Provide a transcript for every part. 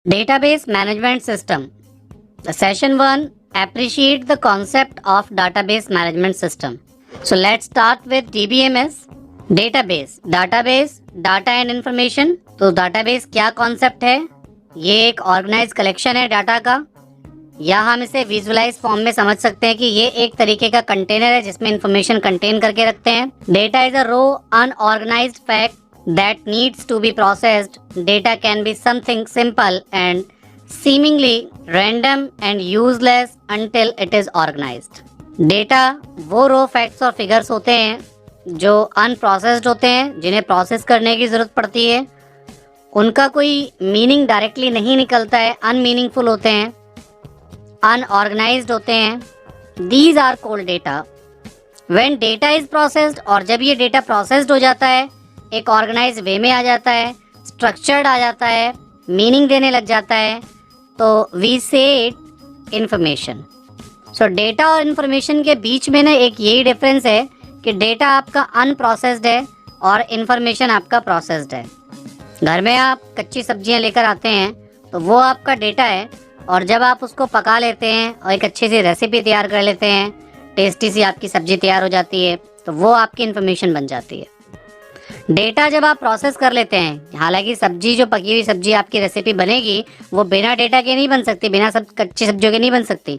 Database Management System. Session 1, appreciate the concept of database management system. So let's start with DBMS. Database, data and information. तो database क्या concept है? ये एक organized collection है data का, या हम इसे विजुअलाइज फॉर्म में समझ सकते हैं कि ये एक तरीके का कंटेनर है जिसमें इंफॉर्मेशन कंटेन करके रखते हैं. Data is a raw unorganised fact that needs to be processed. Data can be something simple and seemingly random and useless until it is organized. Data वो रो फैक्ट्स और फिगर्स होते हैं जो अनप्रोसेस्ड होते हैं, जिन्हें प्रोसेस करने की ज़रूरत पड़ती है. उनका कोई मीनिंग डायरेक्टली नहीं निकलता है, अनमीनिंगफुल होते हैं, अनऑर्गेनाइज्ड होते हैं. These are called data. When data is processed, और जब ये डेटा प्रोसेस्ड हो जाता है, एक ऑर्गेनाइज वे में आ जाता है, स्ट्रक्चर्ड आ जाता है, मीनिंग देने लग जाता है, तो वी से इट इंफॉर्मेशन. सो डेटा और इन्फॉर्मेशन के बीच में ना एक यही डिफरेंस है कि डेटा आपका अनप्रोसेस्ड है और इन्फॉर्मेशन आपका प्रोसेस्ड है. घर में आप कच्ची सब्जियां लेकर आते हैं तो वो आपका डेटा है, और जब आप उसको पका लेते हैं और एक अच्छी सी रेसिपी तैयार कर लेते हैं, टेस्टी सी आपकी सब्जी तैयार हो जाती है, तो वो आपकी इन्फॉर्मेशन बन जाती है. डेटा जब आप प्रोसेस कर लेते हैं, हालांकि सब्जी जो पकी हुई सब्जी आपकी रेसिपी बनेगी वो बिना डेटा के नहीं बन सकती, बिना कच्ची सब्जियों के नहीं बन सकती.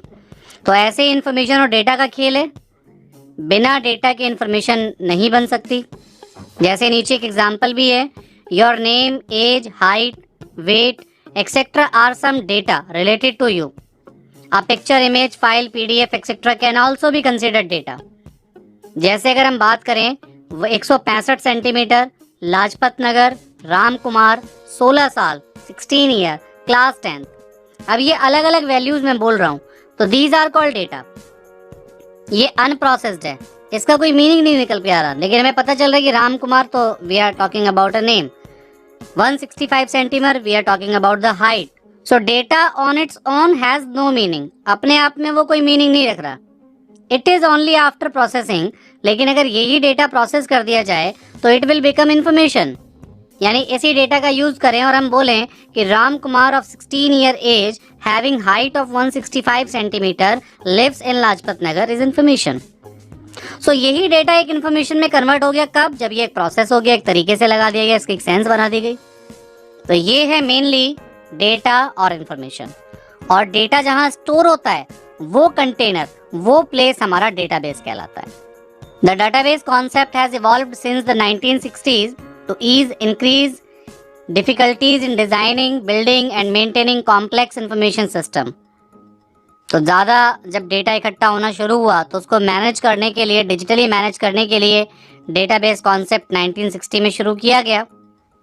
तो ऐसे ही इन्फॉर्मेशन और डेटा का खेल है. बिना डेटा के इन्फॉर्मेशन नहीं बन सकती. जैसे नीचे एक एग्जाम्पल भी है, your name, age, height, weight et cetera are some data related to you. A picture, image, file, PDF et cetera can also be considered data. जैसे अगर हम बात करें, 165 सेंटीमीटर, लाजपत नगर, राम कुमार, 16 साल, 16 ईयर, क्लास 10. अब ये अलग अलग वैल्यूज में बोल रहा हूँ, तो दीज आर कॉल्ड डेटा. ये अनप्रोसेस्ड है, इसका कोई मीनिंग नहीं निकल के आ रहा, लेकिन हमें पता चल रहा है कि राम कुमार, तो we are talking about a name. 165 centimetre, we are talking about the height. So data on its own has no meaning. अपने आप में वो कोई मीनिंग नहीं रख रहा. It is only after processing. लेकिन अगर यही डेटा प्रोसेस कर दिया जाए तो इट विल बिकम इंफॉर्मेशन. यानी इसी डेटा का यूज करें और हम बोलें कि Ram Kumar of 16 year age having height of 165 centimetre lives in Lajpat Nagar is information. So यही डेटा एक इंफॉर्मेशन में कन्वर्ट हो गया. कब? जब ये एक प्रोसेस हो गया, एक तरीके से लगा दिया गया, इसकी एक सेंस बना दी गई. तो ये है मेनली डेटा और इंफॉर्मेशन. और डेटा जहां स्टोर होता है, वो कंटेनर, वो प्लेस हमारा डेटाबेस कहलाता है. The database concept has evolved since the 1960s to ease increase difficulties in designing, building and maintaining complex information system. तो ज़्यादा जब डेटा इकट्ठा होना शुरू हुआ तो उसको मैनेज करने के लिए, डिजिटली मैनेज करने के लिए डेटाबेस कॉन्सेप्ट 1960 में शुरू किया गया.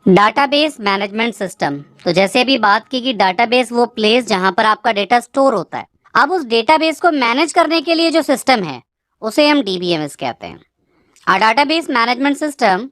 Database management system. तो जैसे अभी बात की कि डाटाबेस वो प्लेस जहाँ पर आपका डेटा स्टोर होता है. अब उस डेटाबेस को मैनेज करने के लिए जो सिस्टम है उसे हम DBMS कहते हैं. A database management system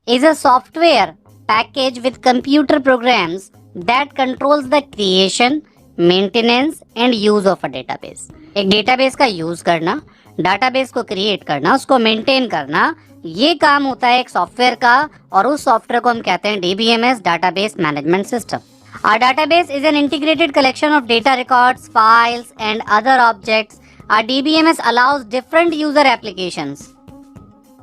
is a software package with computer programs that controls the creation, maintenance and use of a database. एक डेटाबेस का यूज करना, डाटाबेस को क्रिएट करना, उसको मेंटेन करना, ये काम होता है एक सॉफ्टवेयर का, और उस सॉफ्टवेयर को हम कहते हैं DBMS, database management system. A database is an integrated collection of data records, files and other objects. A DBMS allows different user applications.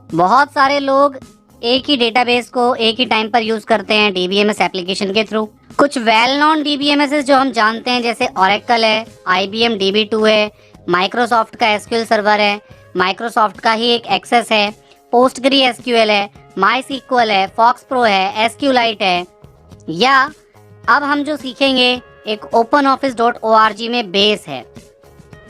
बहुत सारे लोग एक ही डेटाबेस को एक ही टाइम पर यूज करते हैं DBMS एप्लीकेशन के थ्रू. कुछ वेल नोन DBMS जो हम जानते हैं, जैसे Oracle है, IBM DB2 है, माइक्रोसॉफ्ट का SQL सर्वर है, माइक्रोसॉफ्ट का ही एक एक्सेस है, PostgreSQL है, MySQL है, FoxPro है, SQLite है, या अब हम जो सीखेंगे एक OpenOffice.org में बेस है.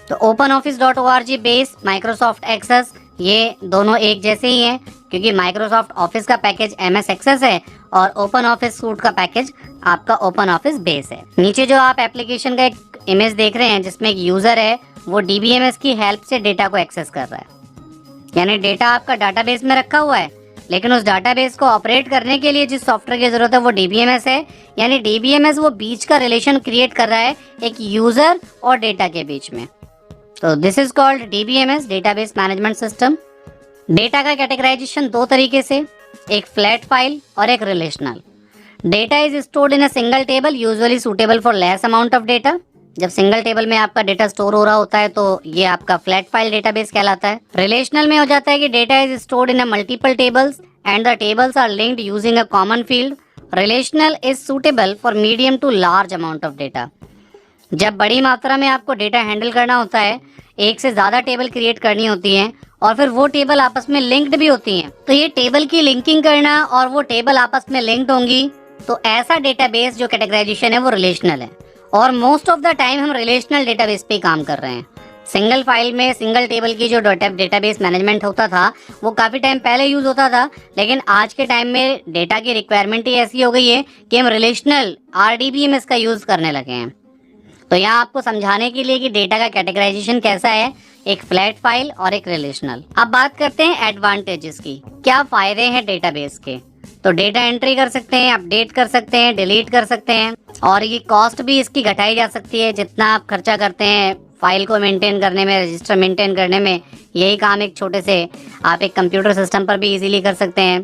तो OpenOffice.org बेस, माइक्रोसॉफ्ट एक्सेस, ये दोनों एक जैसे ही हैं, क्योंकि माइक्रोसॉफ्ट ऑफिस का पैकेज MS एक्सेस है और ओपन ऑफिस सूट का पैकेज आपका ओपन ऑफिस बेस है. नीचे जो आप एप्लीकेशन का एक इमेज देख रहे हैं जिसमें एक यूजर है, वो DBMS की हेल्प से डेटा को एक्सेस कर रहा है. यानी डेटा आपका डाटाबेस में रखा हुआ है, लेकिन उस डाटाबेस को ऑपरेट करने के लिए जिस सॉफ्टवेयर की जरूरत है वो DBMS है. यानी DBMS वो बीच का रिलेशन क्रिएट कर रहा है एक यूजर और डेटा के बीच में. तो this is called DBMS, database management system. Data का कैटेगराइजेशन दो तरीके से, एक फ्लैट फाइल और एक relational. Data is stored in a single table usually suitable for less amount of data. जब सिंगल टेबल में आपका डेटा स्टोर हो रहा होता है तो ये आपका फ्लैट फाइल डेटाबेस कहलाता है। रिलेशनल में हो जाता है कि data is stored in a multiple tables and the tables are linked using a common field. Relational is suitable for medium to large amount of data. जब बड़ी मात्रा में आपको डेटा हैंडल करना होता है, एक से ज्यादा टेबल क्रिएट करनी होती हैं और फिर वो टेबल आपस में लिंक्ड भी होती हैं, तो ये टेबल की लिंकिंग करना और वो टेबल आपस में लिंक्ड होंगी, तो ऐसा डेटाबेस जो कैटेगराइजेशन है वो रिलेशनल है। और मोस्ट ऑफ द टाइम हम रिलेशनल डेटाबेस पे काम कर रहे हैं। सिंगल फाइल में सिंगल टेबल की जो डेटाबेस मैनेजमेंट होता था वो काफ़ी टाइम पहले यूज़ होता था, लेकिन आज के टाइम में डेटा की रिक्वायरमेंट ही ऐसी हो गई है कि हम रिलेशनल RDBMS का यूज़ करने लगे हैं। तो यहाँ आपको समझाने के लिए कि डेटा का कैटेगराइजेशन कैसा है, एक फ्लैट फाइल और एक रिलेशनल। अब बात करते हैं एडवांटेजेस की। क्या फ़ायदे हैं डेटाबेस के? तो डेटा एंट्री कर सकते हैं, अपडेट कर सकते हैं, डिलीट कर सकते हैं, और ये कॉस्ट भी इसकी घटाई जा सकती है। जितना आप खर्चा करते हैं फाइल को मेंटेन करने में, रजिस्टर मेंटेन करने में, यही काम एक छोटे से आप एक कंप्यूटर सिस्टम पर भी इजीली कर सकते हैं।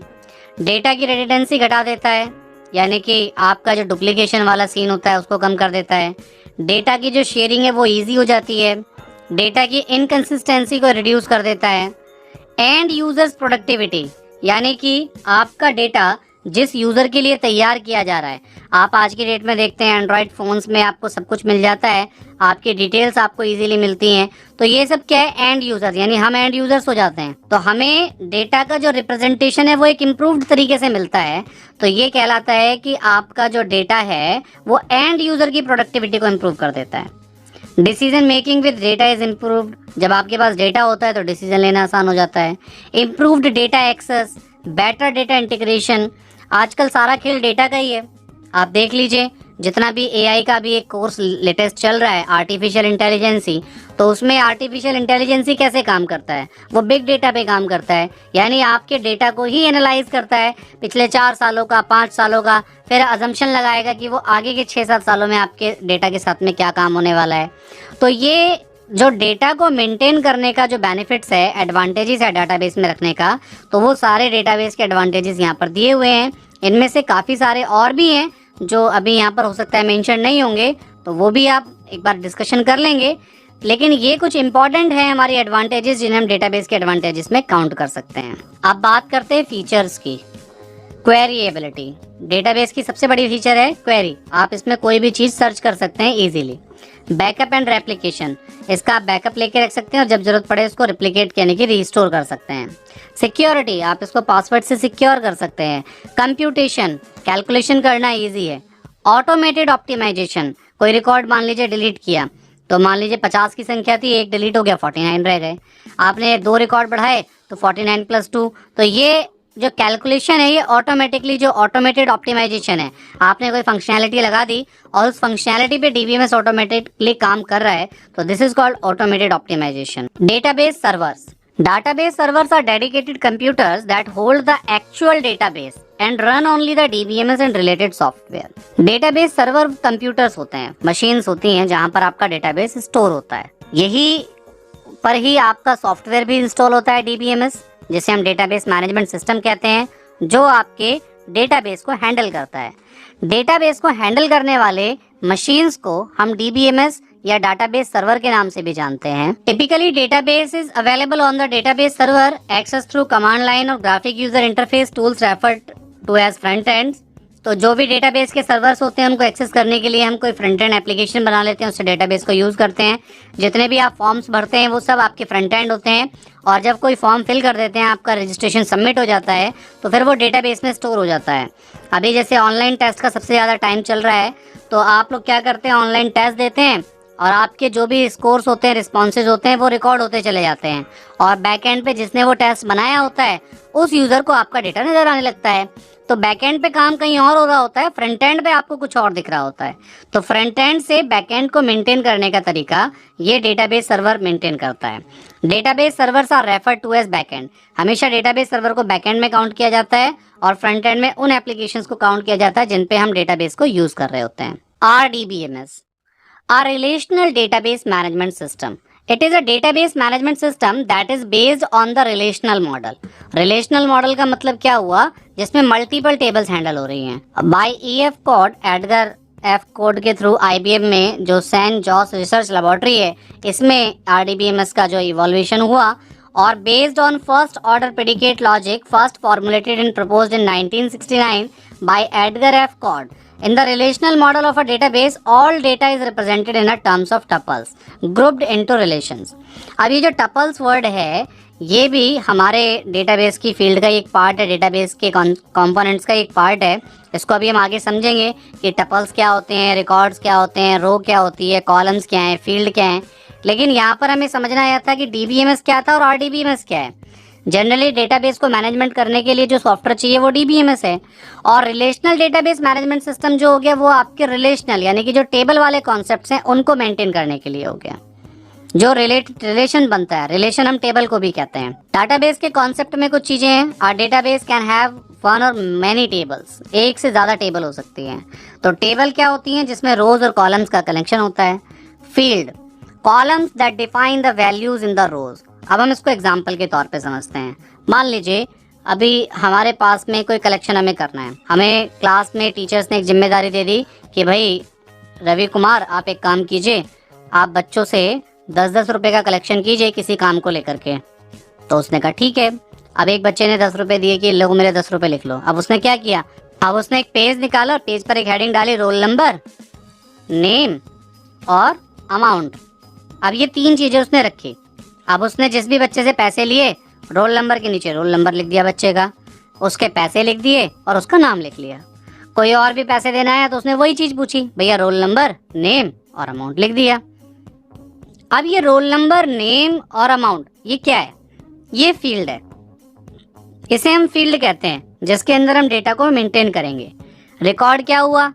डेटा की रिडंडेंसी घटा देता है, यानी कि आपका जो डुप्लीकेशन वाला सीन होता है उसको कम कर देता है। डेटा की जो शेयरिंग है वो ईजी हो जाती है। डेटा की इनकंसिस्टेंसी को रिड्यूस कर देता है। एंड यूजर्स प्रोडक्टिविटी, यानी कि आपका डेटा जिस यूज़र के लिए तैयार किया जा रहा है, आप आज की डेट में देखते हैं एंड्रॉयड फ़ोन्स में आपको सब कुछ मिल जाता है, आपकी डिटेल्स आपको इजीली मिलती हैं। तो ये सब क्या है? एंड यूज़र, यानी हम एंड यूज़र्स हो जाते हैं। तो हमें डेटा का जो रिप्रेजेंटेशन है वो एक इम्प्रूव्ड तरीके से मिलता है। तो ये कहलाता है कि आपका जो डेटा है वो एंड यूज़र की प्रोडक्टिविटी को इम्प्रूव कर देता है। Decision making with data is improved, जब आपके पास डेटा होता है तो डिसीजन लेना आसान हो जाता है। Improved data access, better data integration, आजकल सारा खेल डेटा का ही है। आप देख लीजिए, जितना भी AI का भी एक कोर्स लेटेस्ट चल रहा है, आर्टिफिशियल इंटेलिजेंसी, तो उसमें आर्टिफिशियल इंटेलिजेंसी कैसे काम करता है? वो बिग डेटा पे काम करता है, यानी आपके डेटा को ही एनालाइज करता है, पिछले 4 सालों का, 5 सालों का, फिर अजम्पशन लगाएगा कि वो आगे के 6-7 सालों में आपके डेटा के साथ में क्या काम होने वाला है। तो ये जो डेटा को मेंटेन करने का जो बेनिफिट्स है, एडवांटेजेस है डाटाबेस में रखने का, तो वो सारे डेटाबेस के एडवांटेजेस यहाँ पर दिए हुए हैं। इनमें से काफ़ी सारे और भी हैं जो अभी यहाँ पर हो सकता है मेंशन नहीं होंगे, तो वो भी आप एक बार डिस्कशन कर लेंगे। लेकिन ये कुछ इंपॉर्टेंट है हमारी एडवांटेजेस, जिन्हें हम डेटाबेस के एडवांटेजेस में काउंट कर सकते हैं। अब बात करते हैं फीचर्स की। क्वेरी एबिलिटी, डेटाबेस की सबसे बड़ी फीचर है क्वेरी। आप इसमें कोई भी चीज़ सर्च कर सकते हैं इजीली। बैकअप एंड रेप्लिकेशन, इसका आप बैकअप लेके रख सकते हैं और जब जरूरत पड़े उसको रिप्लिकेट यानी कि रीस्टोर कर सकते हैं। सिक्योरिटी, आप इसको पासवर्ड से सिक्योर कर सकते हैं। कंप्यूटेशन, कैलकुलेशन करना इजी है। ऑटोमेटेड ऑप्टिमाइजेशन, कोई रिकॉर्ड मान लीजिए डिलीट किया, तो मान लीजिए 50 की संख्या थी, एक डिलीट हो गया, 49 रह गए। आपने 2 रिकॉर्ड बढ़ाए तो 49 + 2, तो ये जो कैलकुलेशन है ये ऑटोमेटिकली, जो ऑटोमेटेड ऑप्टिमाइजेशन है, आपने कोई फंक्शनैलिटी लगा दी और उस फंक्शनैलिटी पे DBMS ऑटोमेटिकली काम कर रहा है, तो this is called automated optimisation. Database servers, database servers are dedicated computers that hold the actual database and run only the DBMS and related software. database server computers होते हैं, machines होती हैं जहां पर आपका database स्टोर होता है। यही पर ही आपका सॉफ्टवेयर भी इंस्टॉल होता है, DBMS, जिसे हम डेटाबेस मैनेजमेंट सिस्टम कहते हैं, जो आपके डेटाबेस को हैंडल करता है। डेटाबेस को हैंडल करने वाले मशीन्स को हम DBMS या डाटाबेस सर्वर के नाम से भी जानते हैं। Typically database is available on the database server, access through command line और graphic user interface tools referred to as front end. तो जो भी डेटाबेस के सर्वर्स होते हैं उनको एक्सेस करने के लिए हम कोई फ्रंट एंड एप्लीकेशन बना लेते हैं, उससे डेटाबेस को यूज़ करते हैं। जितने भी आप फॉर्म्स भरते हैं वो सब आपके फ्रंट एंड होते हैं, और जब कोई फॉर्म फिल कर देते हैं, आपका रजिस्ट्रेशन सबमिट हो जाता है, तो फिर वो डेटाबेस में स्टोर हो जाता है। अभी जैसे ऑनलाइन टेस्ट का सबसे ज़्यादा टाइम चल रहा है, तो आप लोग क्या करते हैं, ऑनलाइन टेस्ट देते हैं और आपके जो भी स्कोर्स होते हैं, रिस्पॉन्सेज होते हैं, वो रिकॉर्ड होते चले जाते हैं, और बैक एंड पे जिसने वो टेस्ट बनाया होता है उस यूज़र को आपका डेटा नज़र आने लगता है। तो बैक एंड पे काम कहीं और हो रहा होता है, फ्रंट एंड पे आपको कुछ और दिख रहा होता है। तो फ्रंट एंड से बैक एंड को मेंटेन करने का तरीका ये डेटाबेस सर्वर मेंटेन करता है। Database servers are referred to as back end, हमेशा डेटाबेस सर्वर को बैक एंड में काउंट किया जाता है और फ्रंट एंड में उन एप्लीकेशंस को काउंट किया जाता है जिन पे हम डेटाबेस को यूज़ कर रहे होते हैं। RDBMS, Our Relational Database Management System, it is a database management system that is based on the relational model. Relational model का मतलब क्या हुआ, जिसमें मल्टीपल टेबल्स हैंडल हो रही हैं by EF Codd, Edgar F Codd के थ्रू। आईबीएम में जो सैन जॉस रिसर्च लेबोरेटरी है, इसमें आरडीबीएमएस का जो इवोल्यूशन हुआ, और based on first order predicate logic first formulated and proposed in 1969 by Edgar F Codd. In the relational model of a database, all data is represented in a terms of tuples grouped into relations। अब ये जो tuples word है, ये भी हमारे database की field का एक पार्ट है, डेटाबेस के कंपोनेंट्स का एक पार्ट है। इसको अभी हम आगे समझेंगे कि टपल्स क्या होते हैं, रिकॉर्ड्स क्या होते हैं, रो क्या होती है, कॉलम्स क्या हैं, फील्ड क्या हैं। लेकिन यहाँ पर हमें समझना आया था कि डीबीएमएस क्या था और आरडीबीएमएस क्या है। जनरली डेटाबेस को मैनेजमेंट करने के लिए जो सॉफ्टवेयर चाहिए वो डीबीएमएस है, और रिलेशनल डेटाबेस मैनेजमेंट सिस्टम जो हो गया वो आपके रिलेशनल यानी कि जो टेबल वाले कॉन्सेप्ट्स हैं उनको मेंटेन करने के लिए हो गया। जो रिलेशन बनता है, रिलेशन हम टेबल को भी कहते हैं। डाटाबेस के कॉन्सेप्ट में कुछ चीजें हैं। Our database can have one or many tables, एक से ज्यादा टेबल हो सकती हैं। तो टेबल क्या होती हैं, जिसमें रोज और कॉलम्स का कलेक्शन होता है। Field, columns that define the values in the rows. अब हम इसको एग्जाम्पल के तौर पे समझते हैं। मान लीजिए अभी हमारे पास में कोई कलेक्शन हमें करना है, हमें क्लास में टीचर्स ने एक जिम्मेदारी दे दी कि भाई रवि कुमार आप एक काम कीजिए, आप बच्चों से 10-10 रुपए का कलेक्शन कीजिए किसी काम को लेकर के। तो उसने कहा ठीक है। अब एक बच्चे ने 10 रुपए दिए कि लोग मेरे 10 रुपए लिख लो। अब उसने क्या किया, अब उसने एक पेज निकाला और पेज पर एक हेडिंग डाली, रोल नंबर, नेम और अमाउंट। अब ये 3 चीजें उसने रखी। अब उसने जिस भी बच्चे से पैसे लिए, रोल नंबर के नीचे रोल नंबर लिख दिया बच्चे का, उसके पैसे लिख दिए और उसका नाम लिख लिया। कोई और भी पैसे देना है तो उसने वही चीज पूछी, भैया रोल नंबर, नेम और अमाउंट लिख दिया। अब ये रोल नंबर, नेम और अमाउंट ये क्या है, ये फील्ड है। इसे हम फील्ड कहते हैं, जिसके अंदर हम डेटा को मेंटेन करेंगे। रिकॉर्ड क्या हुआ,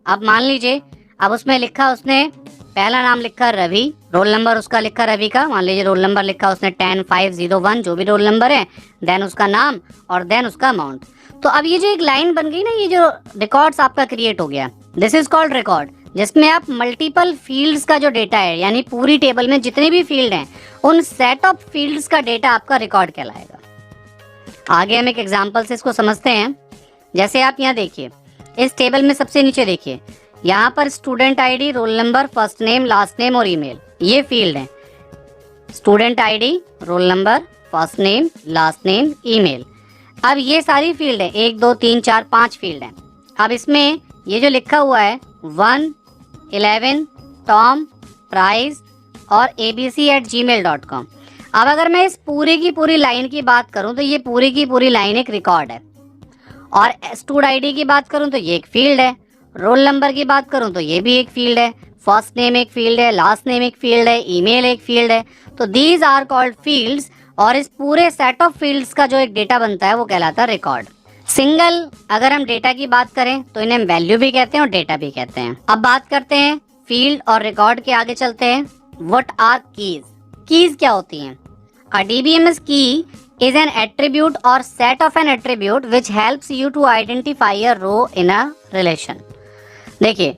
अब मान लीजिए अब उसमें लिखा, उसने पहला नाम लिखा रवि, रोल नंबर उसका लिखा रवि का, मान लीजिए रोल नंबर लिखा उसने 10501, जो भी रोल नंबर है, देन उसका नाम और देन उसका अमाउंट। तो अब ये जो एक लाइन बन गई ना, ये जो रिकॉर्ड्स आपका क्रिएट हो गया, दिस इज कॉल्ड रिकॉर्ड, जिसमें आप मल्टीपल फील्ड्स का जो डेटा है, यानी पूरी टेबल में जितने भी फील्ड हैं उन सेट ऑफ फील्ड्स का डेटा आपका रिकॉर्ड कहलाएगा। आगे हम एक एग्जाम्पल से इसको समझते हैं। जैसे आप यहाँ देखिए, इस टेबल में सबसे नीचे देखिए, यहाँ पर student ID, roll number, first name, last name और ईमेल, ये फील्ड है। Student ID, roll number, first name, last name, email. अब ये सारी फील्ड है, 1 2 3 4 5 फील्ड है। अब इसमें ये जो लिखा हुआ है 1, 11, टॉम, प्राइस और abc@gmail.com। अब अगर मैं इस पूरी की पूरी लाइन की बात करूं तो ये पूरी की पूरी लाइन एक रिकॉर्ड है, और स्टूड आईडी की बात करूं तो ये एक फील्ड है, रोल नंबर की बात करूं तो ये भी एक फील्ड है, फर्स्ट नेम एक फील्ड है, लास्ट नेम एक फील्ड है, ईमेल एक फील्ड है। तो दीज आर कॉल्ड फील्ड्स, और इस पूरे सेट ऑफ फील्ड्स का जो एक डेटा बनता है वो कहलाता है रिकॉर्ड। सिंगल अगर हम डेटा की बात करें तो इन्हें हम वैल्यू भी कहते हैं और डेटा भी कहते हैं। अब बात करते हैं फील्ड और रिकॉर्ड के, आगे चलते हैं। व्हाट आर कीज, कीज क्या होती हैं? अ डीबीएमएस की is an attribute or set of an attribute which helps you to identify a row in a relation। देखिए,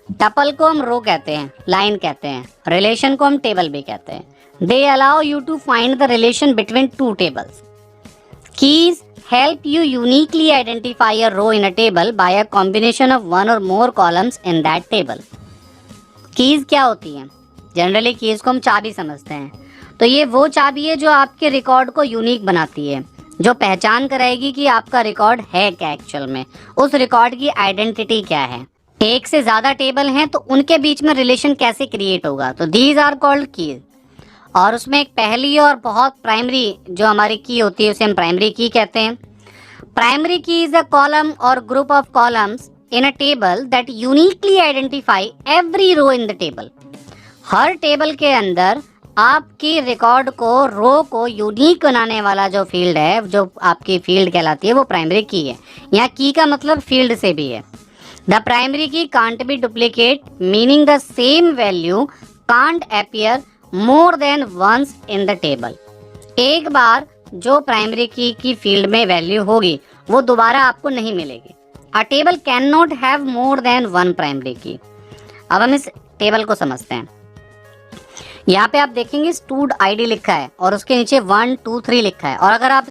टपल को हम रो कहते हैं, लाइन कहते हैं, रिलेशन को हम टेबल भी कहते हैं। They allow you to find the relation between 2 tables। Keys help you uniquely identify a row in a table by a combination of one or more columns in that table। Keys क्या होती हैं? Generally keys को हम चाबी समझते हैं। तो ये वो चाबी है जो आपके रिकॉर्ड को यूनिक बनाती है, जो पहचान कराएगी कि आपका रिकॉर्ड है क्या एक्चुअल में, उस रिकॉर्ड की आइडेंटिटी क्या है। एक से ज्यादा टेबल हैं तो उनके बीच में रिलेशन कैसे क्रिएट होगा, तो दीज आर कॉल्ड कीज। और उसमें एक पहली और बहुत प्राइमरी जो हमारी की होती है उसे हम प्राइमरी की कहते हैं। Primary key is a column or group of columns in a table that uniquely identify every row in the table. हर टेबल के अंदर आपकी रिकॉर्ड को, रो को यूनिक बनाने वाला जो फील्ड है, जो आपकी फील्ड कहलाती है, वो प्राइमरी की है। यहाँ की का मतलब फील्ड से भी है। The primary key can't be duplicate, meaning the same value can't appear more than once in the table. एक बार जो प्राइमरी की फील्ड में वैल्यू होगी वो दोबारा आपको नहीं मिलेगी। अ table can not have more than 1 primary की। अब हम इस टेबल को समझते हैं। यहाँ पे आप देखेंगे स्टूड आईडी लिखा है और उसके नीचे 1 2 3 लिखा है, और अगर आप